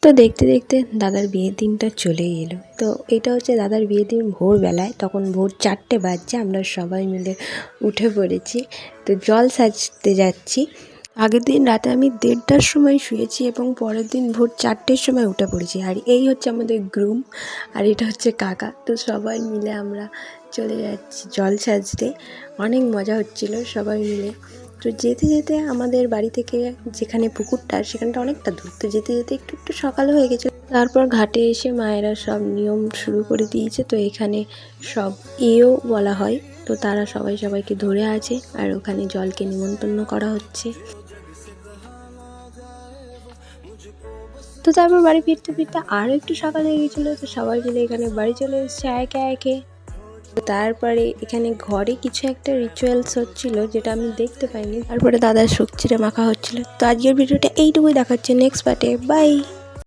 তো দেখতে দেখতে দাদার বিয়ের দিনটা চলেই এলো। তো এটা হচ্ছে দাদার বিয়ের দিন ভোরবেলায়, তখন ভোর 4টে বাজছে, আমরা সবাই মিলে উঠে পড়েছি। তো জল সাজতে যাচ্ছি। আগের দিন রাতে আমি 1:30টার সময় শুয়েছি এবং পরের দিন ভোর 4টের সময় উঠে পড়েছি। আর এই হচ্ছে আমাদের গ্রুম, আর এটা হচ্ছে কাকা। তো সবাই মিলে আমরা চলে যাচ্ছি জল সাজতে। অনেক মজা হচ্ছিল সবাই মিলে। তো যেতে যেতে আমাদের বাড়ি থেকে যেখানে পুকুরটা, সেখানটা অনেকটা দূর। তো যেতে যেতে একটু একটু সকাল হয়ে গেছে। তারপর ঘাটে এসে মায়েরা সব নিয়ম শুরু করে দিয়েছে। তো এখানে সব এও বলা হয়, তো তারা সবাই সবাইকে ধরে আছে আর ওখানে জলকে নিমন্ত্রণ করা হচ্ছে। তো তারপর বাড়ি ফিরতে ফিরতে আরও একটু সকাল হয়ে গেছিলো। তো সবাই মিলে এখানে বাড়ি চলে এসেছে একে একে। তারপরে এখানে ঘরে কিছু একটা রিচুয়ালস হচ্ছিল, যেটা আমি দেখতে পাইনি। তারপরে দাদার শোক চিড়ে মাখা হচ্ছিল। তো আজকের ভিডিওটা এইটুকুই দেখাচ্ছে, নেক্সট পার্টে বাই।